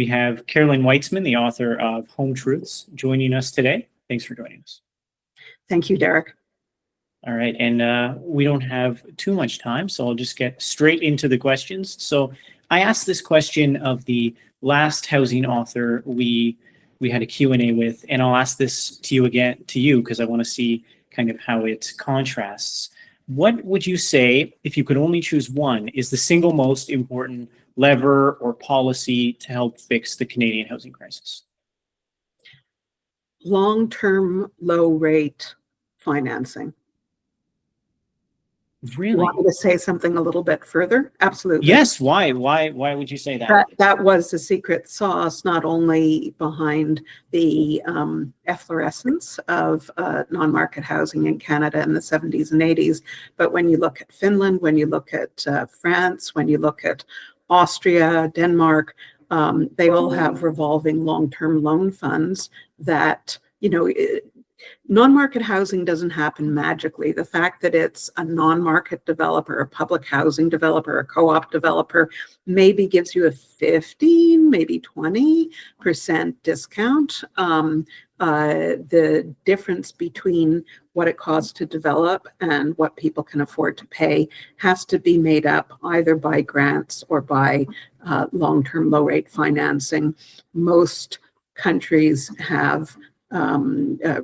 We have Carolyn Whitzman, the author of Home Truths, joining us today. Thanks for joining us. Thank you, Derrick. All right, and we don't have too much time, so I'll just get straight into the questions. So I asked this question of the last housing author we had a Q&A with, and I'll ask this to you because I want to see kind of how it contrasts. What would you say, if you could only choose one, is the single most important lever or policy to help fix the Canadian housing crisis? Long-term low-rate financing. Really? You want me to say something a little bit further? Absolutely. Yes. Why would you say that? That was the secret sauce, not only behind the efflorescence of non-market housing in Canada in the 70s and 80s, but when you look at Finland, when you look at France, when you look at Austria, Denmark, they all have revolving long-term loan funds that, non-market housing doesn't happen magically. The fact that it's a non-market developer, a public housing developer, a co-op developer, maybe gives you a 15, maybe 20% discount. The difference between what it costs to develop and what people can afford to pay has to be made up either by grants or by long-term low-rate financing. Most countries have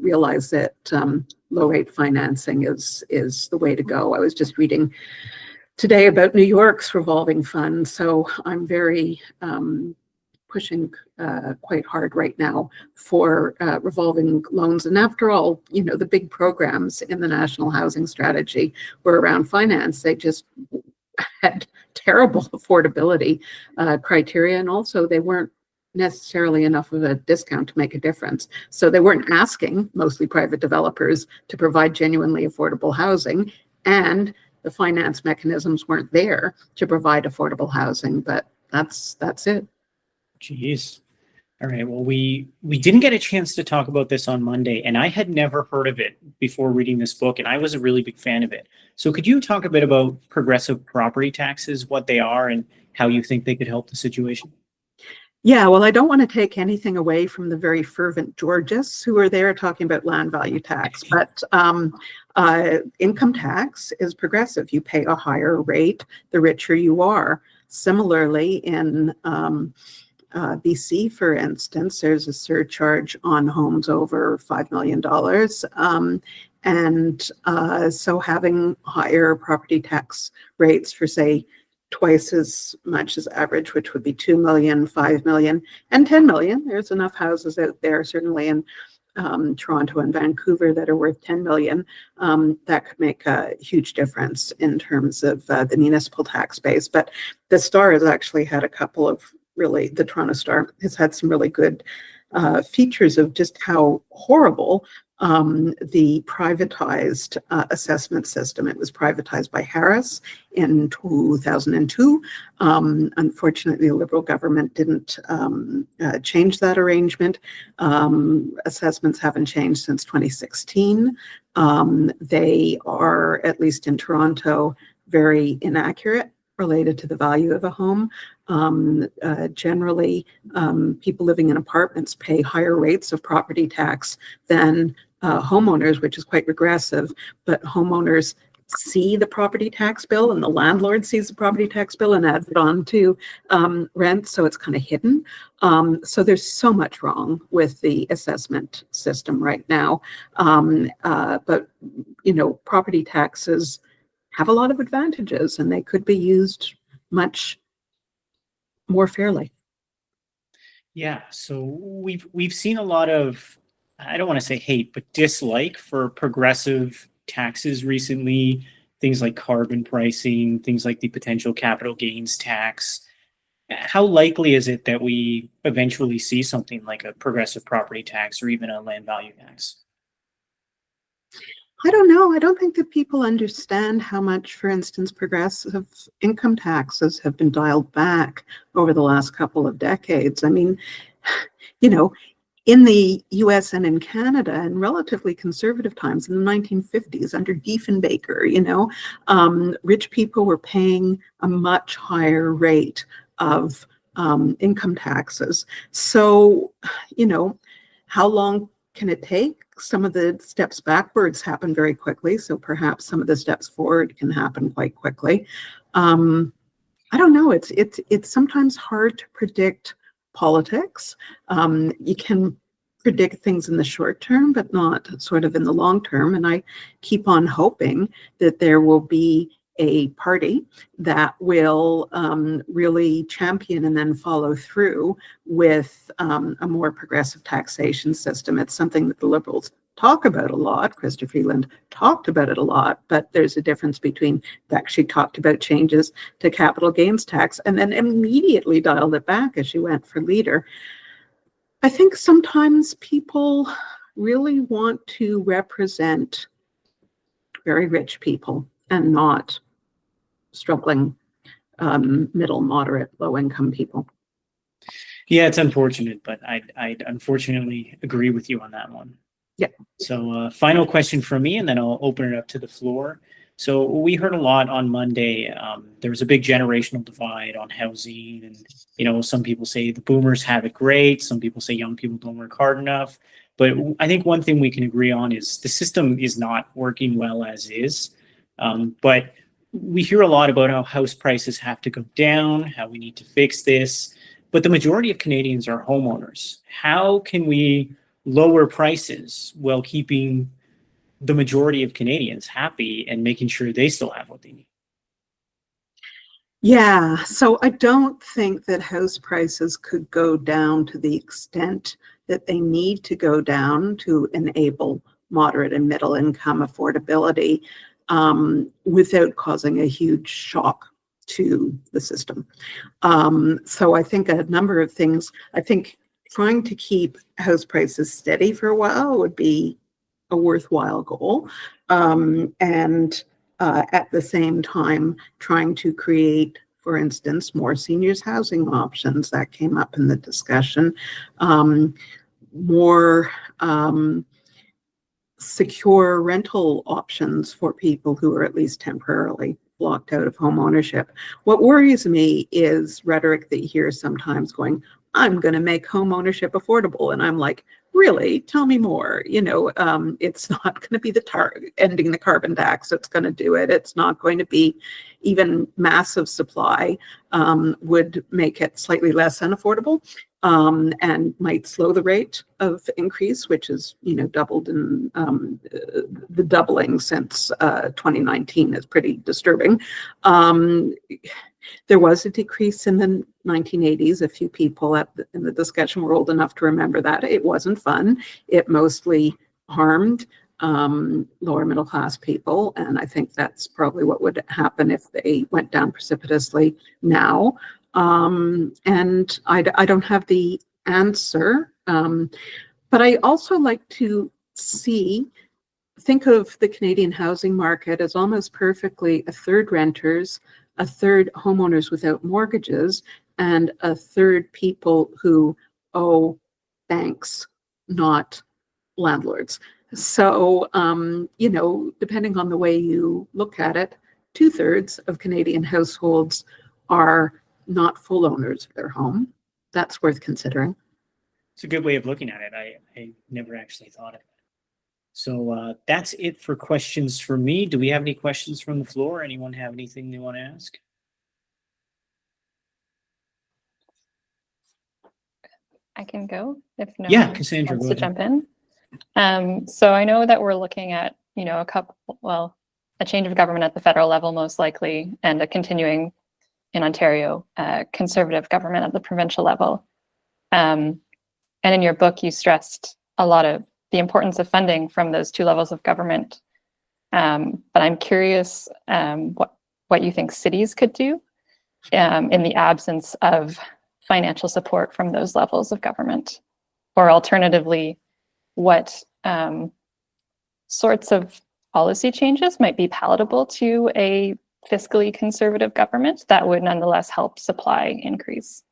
realize that low-rate financing is the way to go. I was just reading today about New York's revolving fund, so I'm very pushing quite hard right now for revolving loans. And after all, the big programs in the National Housing Strategy were around finance. They just had terrible affordability criteria, and also they weren't necessarily enough of a discount to make a difference. So they weren't asking mostly private developers to provide genuinely affordable housing, and the finance mechanisms weren't there to provide affordable housing. But that's it. Jeez. All right. Well, we didn't get a chance to talk about this on Monday, and I had never heard of it before reading this book, and I was a really big fan of it. So could you talk a bit about progressive property taxes, what they are, and how you think they could help the situation? Yeah, well, I don't want to take anything away from the very fervent Georgists who are there talking about land value tax, but income tax is progressive. You pay a higher rate the richer you are. Similarly, in BC, for instance, there's a surcharge on homes over $5 million. So having higher property tax rates for, say, twice as much as average, which would be 2 million, 5 million, and 10 million. There's enough houses out there, certainly in Toronto and Vancouver, that are worth 10 million. That could make a huge difference in terms of the municipal tax base. But the Star has actually had a couple of the Toronto Star has had some really good features of just how horrible the privatized assessment system. It was privatized by Harris in 2002. Unfortunately, the Liberal government didn't change that arrangement. Assessments haven't changed since 2016. They are, at least in Toronto, very inaccurate related to the value of a home. Generally, people living in apartments pay higher rates of property tax than homeowners, which is quite regressive, but homeowners see the property tax bill and the landlord sees the property tax bill and adds it on to rent, so it's kind of hidden. So there's so much wrong with the assessment system right now. But, property taxes have a lot of advantages and they could be used much more fairly. Yeah, so we've seen a lot of, I don't want to say hate, but dislike for progressive taxes recently, things like carbon pricing, things like the potential capital gains tax. How likely is it that we eventually see something like a progressive property tax or even a land value tax? I don't know. I don't think that people understand how much, for instance, progressive income taxes have been dialed back over the last couple of decades. I mean, in the US and in Canada, in relatively conservative times, in the 1950s, under Diefenbaker, rich people were paying a much higher rate of income taxes. So, how long can it take? Some of the steps backwards happen very quickly, so perhaps some of the steps forward can happen quite quickly. I don't know. It's sometimes hard to predict politics. You can predict things in the short term, but not sort of in the long term. And I keep on hoping that there will be a party that will really champion and then follow through with a more progressive taxation system. It's something that the Liberals talk about a lot. Chrystia Freeland talked about it a lot, but there's a difference between that she talked about changes to capital gains tax and then immediately dialed it back as she went for leader. I think sometimes people really want to represent very rich people and not struggling middle, moderate, low income people. Yeah, it's unfortunate, but I'd unfortunately agree with you on that one. Yeah. So final question from me, and then I'll open it up to the floor. So we heard a lot on Monday. There was a big generational divide on housing, and some people say the boomers have it great. Some people say young people don't work hard enough. But I think one thing we can agree on is the system is not working well as is. But we hear a lot about how house prices have to go down, how we need to fix this. But the majority of Canadians are homeowners. How can we lower prices while keeping the majority of Canadians happy and making sure they still have what they need? Yeah, so I don't think that house prices could go down to the extent that they need to go down to enable moderate and middle income affordability without causing a huge shock to the system. So I think a number of things, I think trying to keep house prices steady for a while would be a worthwhile goal. And at the same time, trying to create, for instance, more seniors housing options that came up in the discussion, more secure rental options for people who are at least temporarily blocked out of home ownership. What worries me is rhetoric that you hear sometimes going, I'm going to make home ownership affordable. And I'm like, really? Tell me more. It's not going to be ending the carbon tax that's going to do it. It's not going to be even massive supply would make it slightly less unaffordable and might slow the rate of increase, which is, doubled in the doubling since 2019 is pretty disturbing. There was a decrease in the 1980s. A few people in the discussion were old enough to remember that. It wasn't fun. It mostly harmed lower middle class people. And I think that's probably what would happen if they went down precipitously now. And I don't have the answer. But I also like to think of the Canadian housing market as almost perfectly a third renters, a third homeowners without mortgages, and a third people who owe banks, not landlords. So, depending on the way you look at it, 2/3 of Canadian households are not full owners of their home. That's worth considering. It's a good way of looking at it. I never actually thought of it. So that's it for questions for me. Do we have any questions from the floor? Anyone have anything they want to ask? I can go if no Yeah, one Cassandra, wants go to ahead. jump in. So I know that we're looking at, a change of government at the federal level, most likely, and a continuing in Ontario, conservative government at the provincial level. And in your book, you stressed a lot of the importance of funding from those two levels of government. But I'm curious what you think cities could do in the absence of financial support from those levels of government, or alternatively, what sorts of policy changes might be palatable to a fiscally conservative government that would nonetheless help supply increase?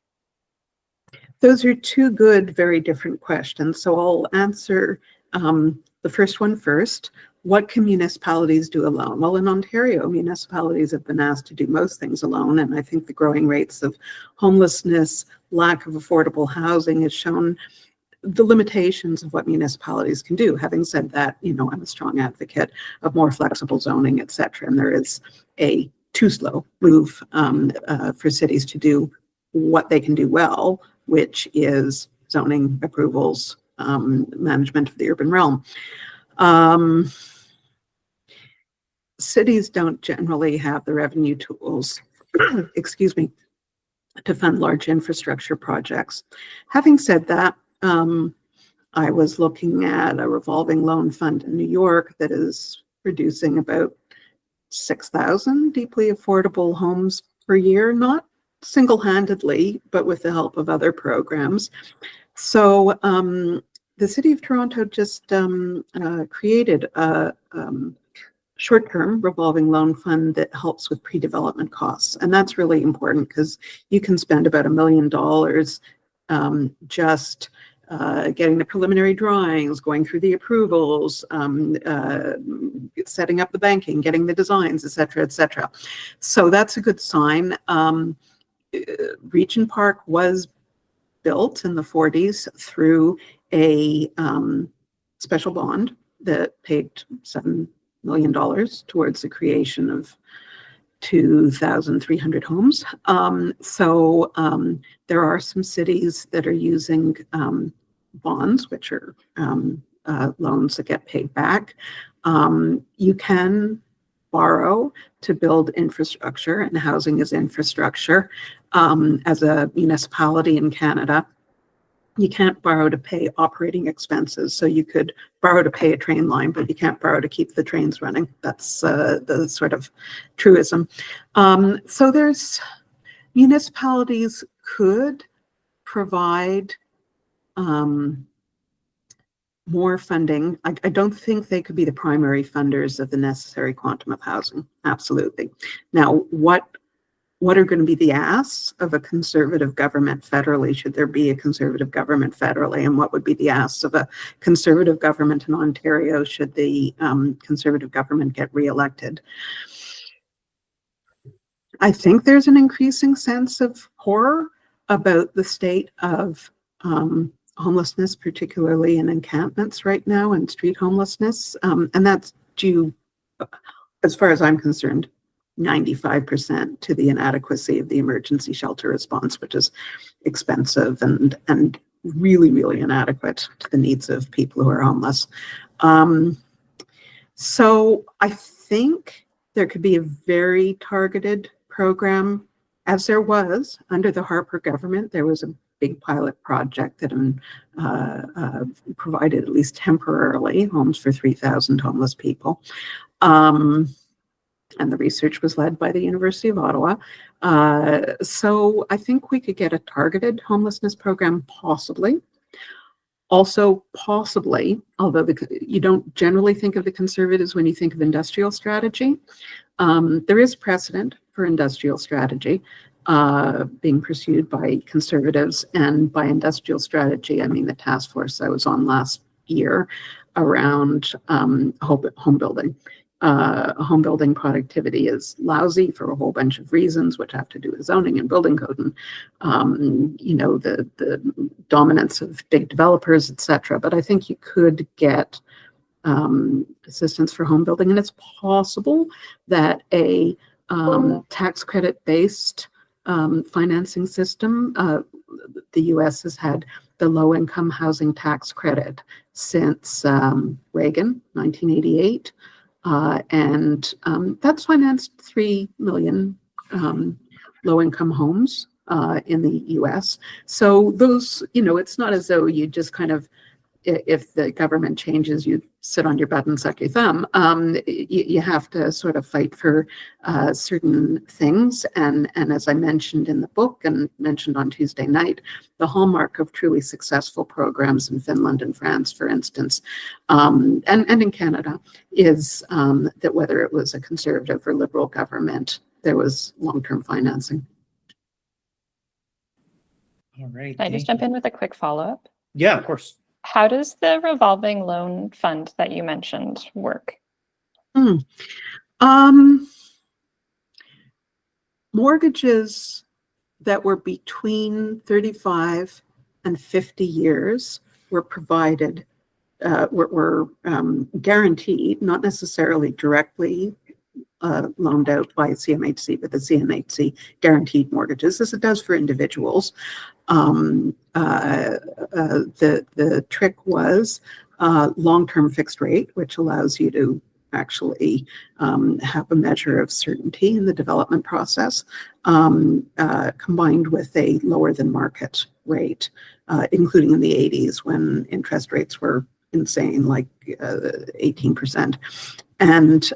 Those are two good, very different questions. So I'll answer the first one first. what can municipalities do alone? Well, in Ontario, municipalities have been asked to do most things alone, and I think the growing rates of homelessness, lack of affordable housing has shown the limitations of what municipalities can do. Having said that, I'm a strong advocate of more flexible zoning, et cetera, and there is a too slow move for cities to do what they can do well, which is zoning approvals, management of the urban realm. Cities don't generally have the revenue tools, excuse me, to fund large infrastructure projects. Having said that, I was looking at a revolving loan fund in New York that is producing about 6,000 deeply affordable homes per year, not single-handedly, but with the help of other programs. So the City of Toronto just created a short-term revolving loan fund that helps with pre-development costs. And that's really important because you can spend about $1 million just getting the preliminary drawings, going through the approvals, setting up the banking, getting the designs, et cetera, et cetera. So that's a good sign. Regent Park was built in the 40s through a special bond that paid $7 million towards the creation of 2,300 homes. So there are some cities that are using bonds, which are loans that get paid back. You can borrow to build infrastructure, and housing is infrastructure. As a municipality in Canada, you can't borrow to pay operating expenses. So you could borrow to pay a train line, but you can't borrow to keep the trains running. That's the sort of truism. So there's municipalities could provide more funding. I don't think they could be the primary funders of the necessary quantum of housing. Absolutely. Now, what are going to be the asks of a conservative government federally? Should there be a conservative government federally? And what would be the asks of a conservative government in Ontario should the conservative government get reelected? I think there's an increasing sense of horror about the state of homelessness, particularly in encampments right now, and street homelessness. And that's due, as far as I'm concerned, 95% to the inadequacy of the emergency shelter response, which is expensive and really, really inadequate to the needs of people who are homeless. So I think there could be a very targeted program, as there was under the Harper government. There was a big pilot project that provided, at least temporarily, homes for 3,000 homeless people. And the research was led by the University of Ottawa. So I think we could get a targeted homelessness program, possibly. Also, possibly, although you don't generally think of the Conservatives when you think of industrial strategy, there is precedent for industrial strategy being pursued by Conservatives. And by industrial strategy, I mean the task force I was on last year around home building. Home building productivity is lousy for a whole bunch of reasons, which have to do with zoning and building code and, the dominance of big developers, et cetera. But I think you could get assistance for home building, and it's possible that a tax credit-based financing system, the U.S. has had the low-income housing tax credit since Reagan, 1988. And that's financed 3 million low-income homes in the U.S. So those, it's not as though you just kind of, if the government changes, you sit on your butt and suck your thumb. You have to sort of fight for certain things. And as I mentioned in the book and mentioned on Tuesday night, the hallmark of truly successful programs in Finland and France, for instance, and in Canada, is that whether it was a conservative or liberal government, there was long-term financing. All right. Can I just jump in with a quick follow-up? Yeah, of course. How does the revolving loan fund that you mentioned work? Hmm. Um, Mortgages that were between 35 and 50 years were provided, were guaranteed, not necessarily directly loaned out by CMHC, but the CMHC guaranteed mortgages, as it does for individuals. The trick was long-term fixed rate, which allows you to actually have a measure of certainty in the development process, combined with a lower than market rate, including in the 80s when interest rates were insane, like 18%. And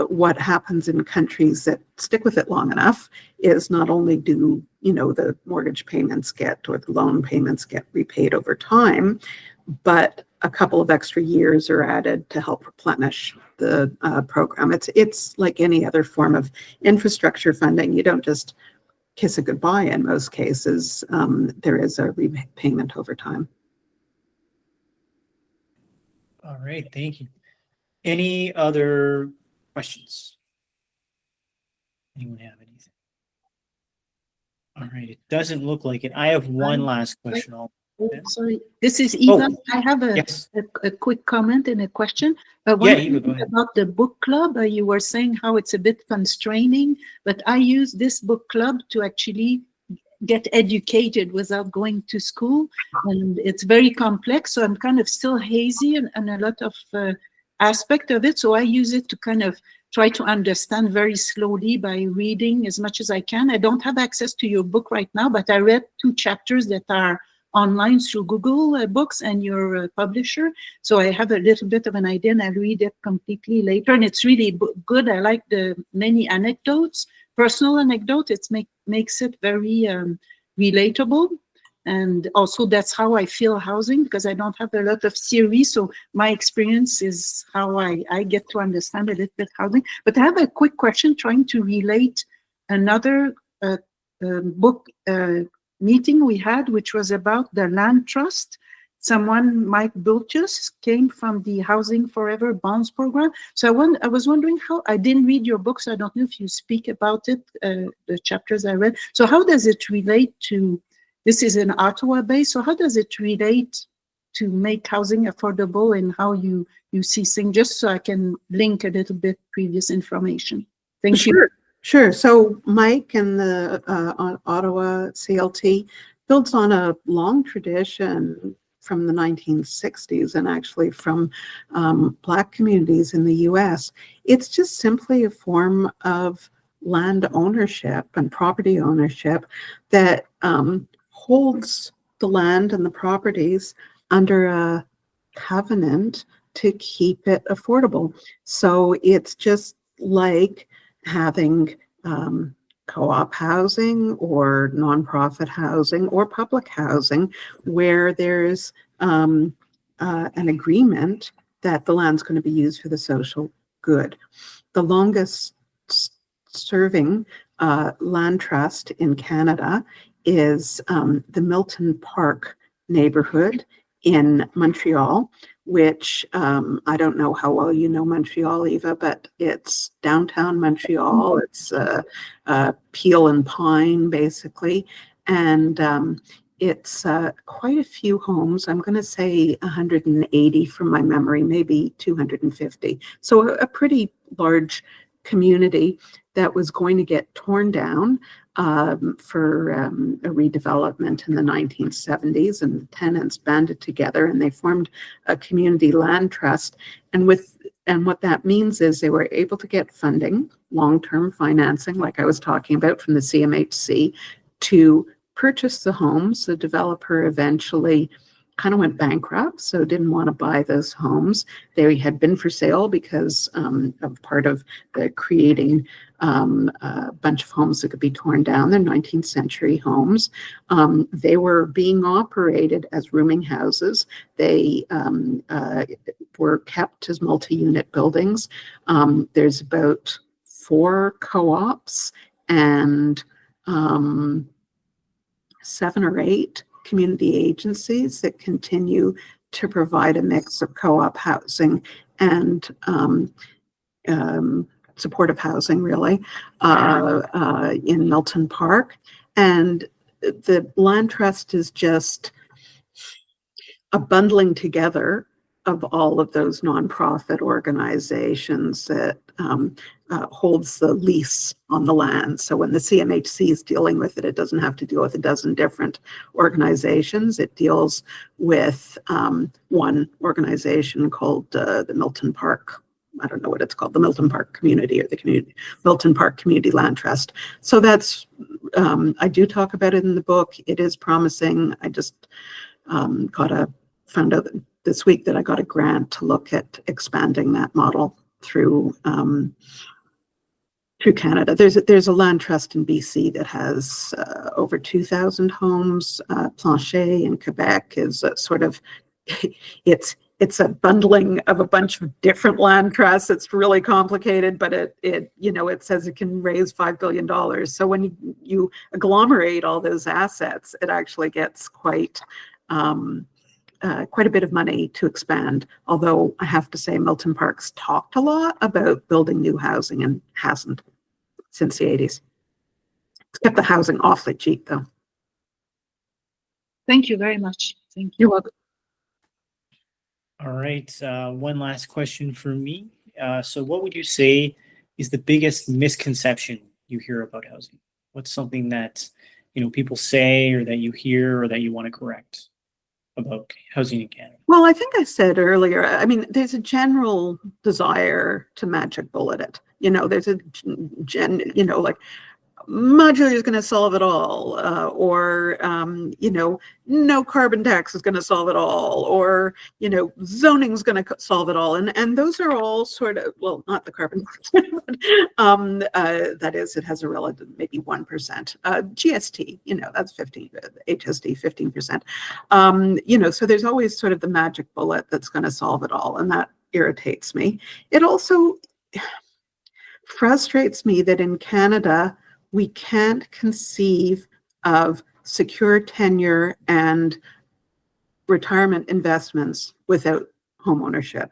what happens in countries that stick with it long enough is not only do, the mortgage payments get, or the loan payments get repaid over time, but a couple of extra years are added to help replenish the program. It's like any other form of infrastructure funding. You don't just kiss it goodbye in most cases. There is a repayment over time. All right, thank you. Any other questions? Anyone have anything? All right, it doesn't look like it. I have one last question. Sorry, this is Eva. Oh, I have yes. a quick comment and a question. Yeah, Eva, go ahead. About the book club, you were saying how it's a bit constraining, but I use this book club to actually get educated without going to school, and it's very complex, so I'm kind of still hazy and a lot of aspect of it, so I use it to kind of try to understand very slowly by reading as much as I can. I don't have access to your book right now, but I read 2 chapters that are online through Google Books and your publisher, so I have a little bit of an idea, and I'll read it completely later, and it's really good. I like the many anecdotes, personal anecdote. It makes it very relatable, and also that's how I feel housing, because I don't have a lot of theory, so my experience is how I get to understand a little bit housing. But I have a quick question trying to relate another book meeting we had, which was about the land trust. Someone, Mike Bultius, came from the Housing Forever Bonds program. So I was wondering how, I didn't read your book, so I don't know if you speak about it, the chapters I read. So how does it relate to, this is an Ottawa base, so how does it relate to make housing affordable, and how you see things, just so I can link a little bit previous information. Thank you. Sure. So Mike and the Ottawa CLT builds on a long tradition from the 1960s, and actually from Black communities in the US. It's just simply a form of land ownership and property ownership that holds the land and the properties under a covenant to keep it affordable. So it's just like having co-op housing or nonprofit housing or public housing, where there's an agreement that the land's going to be used for the social good. The longest serving land trust in Canada is the Milton Park neighborhood in Montreal, which I don't know how well you know Montreal, Eva, but it's downtown Montreal. It's Peel and Pine, basically. And it's quite a few homes. I'm going to say 180 from my memory, maybe 250. So a pretty large community that was going to get torn down for a redevelopment in the 1970s, and the tenants banded together and they formed a community land trust. And what that means is they were able to get funding, long-term financing, like I was talking about, from the CMHC to purchase the homes. The developer eventually kind of went bankrupt, so didn't want to buy those homes. They had been for sale because of part of the creating a bunch of homes that could be torn down. They're 19th century homes. They were being operated as rooming houses. They were kept as multi-unit buildings. There's about 4 co-ops and 7 or 8 community agencies that continue to provide a mix of co-op housing and supportive housing, really, in Milton Park. And the land trust is just a bundling together of all of those nonprofit organizations that holds the lease on the land. So when the CMHC is dealing with it, it doesn't have to deal with a dozen different organizations. It deals with one organization called the Milton Park, I don't know what it's called, the Milton Park Community, or the Milton Park Community Land Trust. So that's, I do talk about it in the book. It is promising. I just found out this week that I got a grant to look at expanding that model through Canada. There's a land trust in BC that has over 2,000 homes. Planchet in Quebec is sort of, it's a bundling of a bunch of different land trusts. It's really complicated, but it says it can raise $5 billion. So when you agglomerate all those assets, it actually gets quite a bit of money to expand. Although I have to say, Milton Park's talked a lot about building new housing and hasn't since the 80s. It's kept the housing awfully cheap, though. Thank you very much. Thank you. You're welcome. All right, one last question for me. So what would you say is the biggest misconception you hear about housing? What's something that, people say, or that you hear, or that you want to correct about housing in Canada? Well, I think I said earlier, I mean, there's a general desire to magic bullet it. There's a like modular is going to solve it all, or no carbon tax is going to solve it all, or zoning is going to solve it all, and those are all sort of, well, not the carbon tax, but, that is, it has a relative maybe 1%. GST, that's 15, HST 15%. So there's always sort of the magic bullet that's going to solve it all, and that irritates me. It also frustrates me that in Canada we can't conceive of secure tenure and retirement investments without homeownership.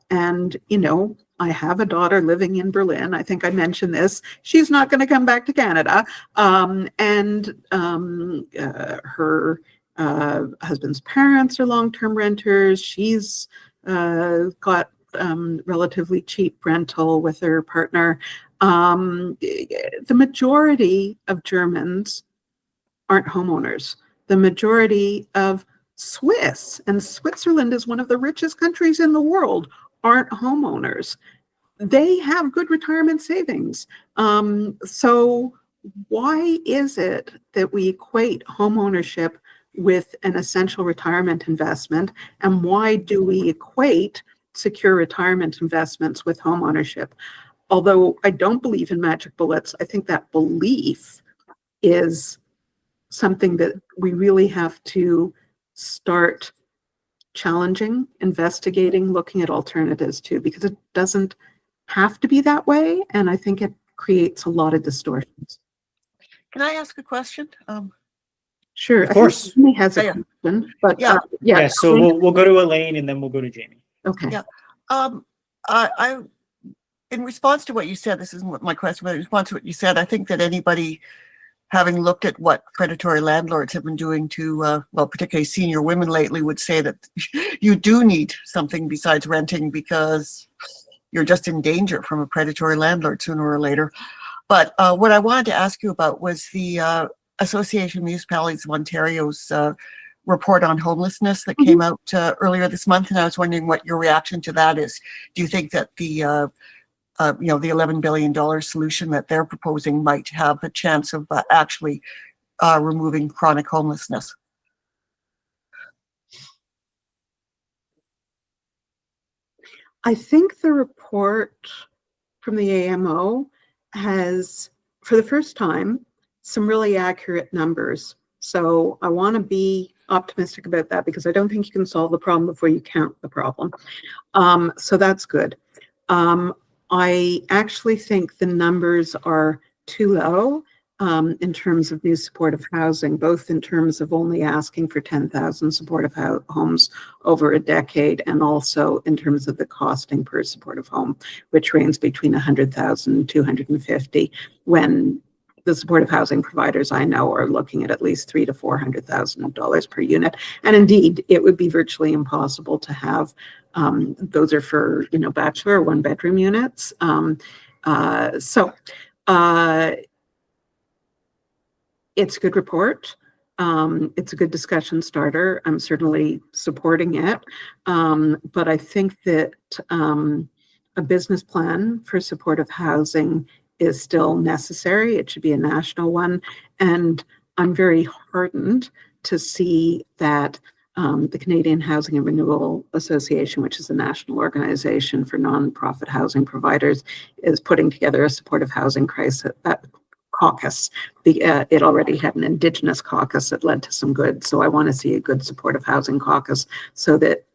And, I have a daughter living in Berlin. I think I mentioned this. She's not going to come back to Canada. Her husband's parents are long-term renters. She's got relatively cheap rental with her partner. The majority of Germans aren't homeowners. The majority of Swiss, and Switzerland is one of the richest countries in the world, aren't homeowners. They have good retirement savings. So why is it that we equate homeownership with an essential retirement investment? And why do we equate secure retirement investments with homeownership? Although I don't believe in magic bullets, I think that belief is something that we really have to start challenging, investigating, looking at alternatives to, because it doesn't have to be that way. And I think it creates a lot of distortions. Can I ask a question? Sure. Of course. Jamie has a question, but Yeah, so we'll go to Elaine and then we'll go to Jamie. Okay. Yeah. I in response to what you said, this isn't what my question, but in response to what you said, I think that anybody having looked at what predatory landlords have been doing to, particularly senior women lately, would say that you do need something besides renting, because you're just in danger from a predatory landlord sooner or later. But what I wanted to ask you about was the Association of Municipalities of Ontario's report on homelessness that came out earlier this month, and I was wondering what your reaction to that is. Do you think that the $11 billion solution that they're proposing might have a chance of actually removing chronic homelessness? I think the report from the AMO has, for the first time, some really accurate numbers. So I want to be optimistic about that, because I don't think you can solve the problem before you count the problem. So that's good. I actually think the numbers are too low. in terms of new supportive housing, both in terms of only asking for 10,000 supportive homes over a decade, and also in terms of the costing per supportive home, which ranges between 100,000 and 250, when the supportive housing providers I know are looking at least $300,000 to $400,000 per unit. And indeed, it would be virtually impossible to have, those are for, bachelor 1-bedroom units. It's a good report. It's a good discussion starter. I'm certainly supporting it. But I think that a business plan for supportive housing is still necessary. It should be a national one. And I'm very heartened to see that the Canadian Housing and Renewal Association, which is a national organization for nonprofit housing providers, is putting together a supportive housing caucus. It already had an Indigenous caucus that led to some good. So I want to see a good supportive housing caucus so that,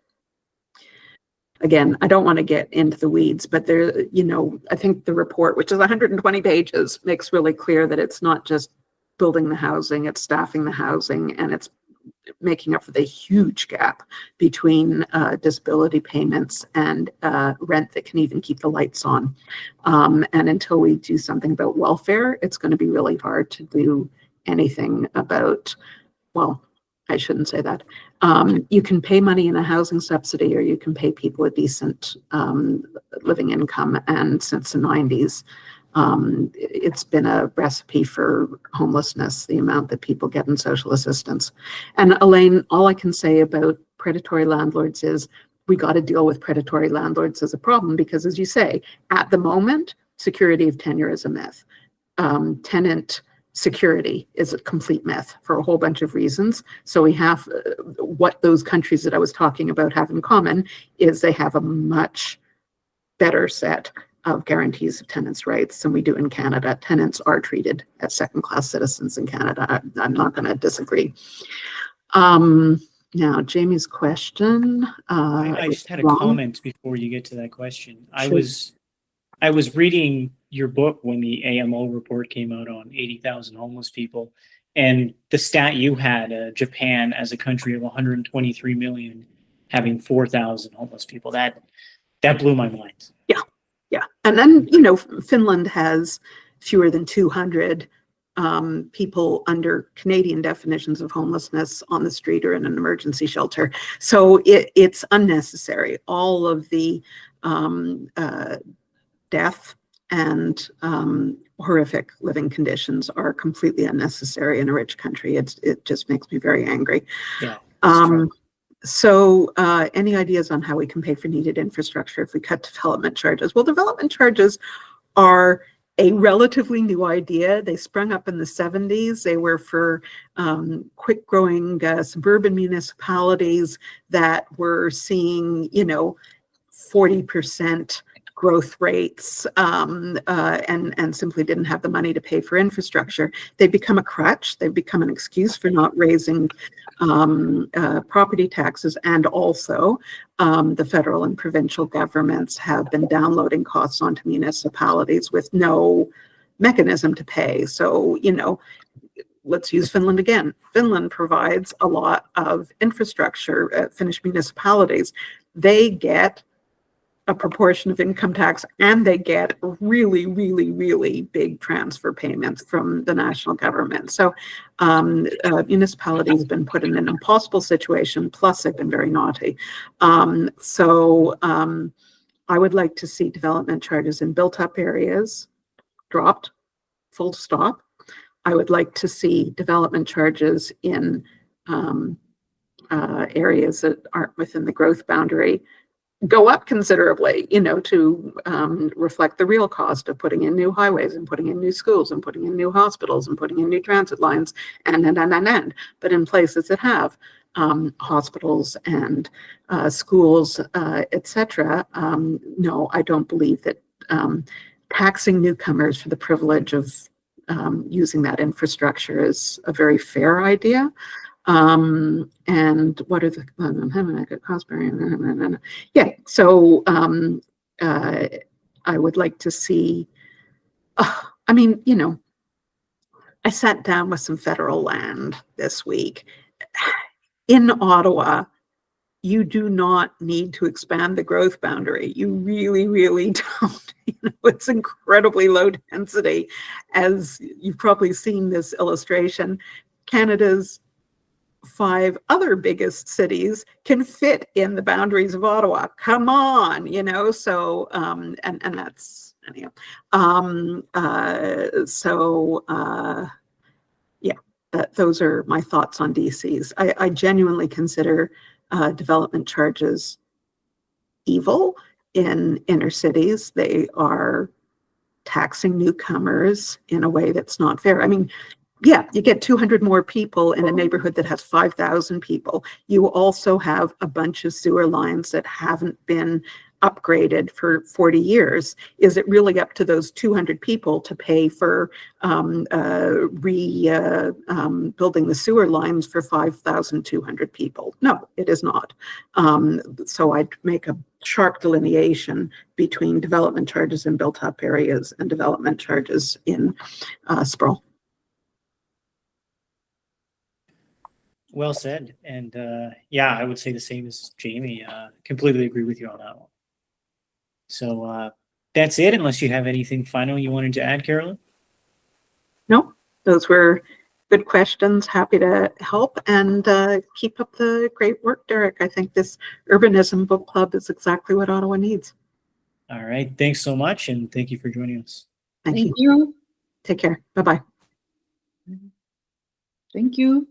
again, I don't want to get into the weeds, but there, I think the report, which is 120 pages, makes really clear that it's not just building the housing, it's staffing the housing, and it's making up for the huge gap between disability payments and rent that can even keep the lights on. And until we do something about welfare, it's going to be really hard to do anything about, well, I shouldn't say that. You can pay money in a housing subsidy, or you can pay people a decent living income. And since the 90s, it's been a recipe for homelessness, the amount that people get in social assistance. And Elaine, all I can say about predatory landlords is we got to deal with predatory landlords as a problem, because, as you say, at the moment, security of tenure is a myth. Tenant security is a complete myth for a whole bunch of reasons. So we have what those countries that I was talking about have in common is they have a much better set of guarantees of tenants' rights than we do in Canada. Tenants are treated as second-class citizens in Canada. I'm not going to disagree. Now, Jamie's question. I just had a comment before you get to that question. Sure. I was reading your book when the AMO report came out on 80,000 homeless people, and the stat you had, Japan as a country of 123 million having 4,000 homeless people, that blew my mind. Yeah. And then, Finland has fewer than 200 people under Canadian definitions of homelessness on the street or in an emergency shelter. So it's unnecessary. All of the death and horrific living conditions are completely unnecessary in a rich country. It just makes me very angry. Yeah. So any ideas on how we can pay for needed infrastructure if we cut development charges? Well, development charges are a relatively new idea. They sprung up in the 70s. They were for quick growing suburban municipalities that were seeing, 40% growth rates and simply didn't have the money to pay for infrastructure. They've become a crutch. They've become an excuse for not raising property taxes. And also the federal and provincial governments have been downloading costs onto municipalities with no mechanism to pay. So, let's use Finland again. Finland provides a lot of infrastructure. Finnish municipalities, they get a proportion of income tax, and they get really, really, really big transfer payments from the national government. So municipalities have been put in an impossible situation, plus they've been very naughty. I would like to see development charges in built-up areas dropped, full stop. I would like to see development charges in areas that aren't within the growth boundary go up considerably, to reflect the real cost of putting in new highways and putting in new schools and putting in new hospitals and putting in new transit lines and. But in places that have hospitals and schools, etc., no, I don't believe that taxing newcomers for the privilege of using that infrastructure is a very fair idea. And what are the cost barrier? Yeah, so I would like to see, I sat down with some federal land this week. In Ottawa, you do not need to expand the growth boundary. You really, really don't. It's incredibly low density. As you've probably seen this illustration, Canada's 5 other biggest cities can fit in the boundaries of Ottawa. Come on, so, and that's, anyhow. Those are my thoughts on DCs. I genuinely consider development charges evil in inner cities. They are taxing newcomers in a way that's not fair. I mean, yeah, you get 200 more people in a neighborhood that has 5,000 people. You also have a bunch of sewer lines that haven't been upgraded for 40 years. Is it really up to those 200 people to pay for building the sewer lines for 5,200 people? No, it is not. So I'd make a sharp delineation between development charges in built-up areas and development charges in sprawl. Well said. And yeah, I would say the same as Jamie. Completely agree with you on that one. So that's it, unless you have anything final you wanted to add, Carolyn? No, those were good questions. Happy to help, and keep up the great work, Derrick. I think this Urbanism Book Club is exactly what Ottawa needs. All right. Thanks so much, and thank you for joining us. Thank you. you. Take care. Bye-bye. Thank you.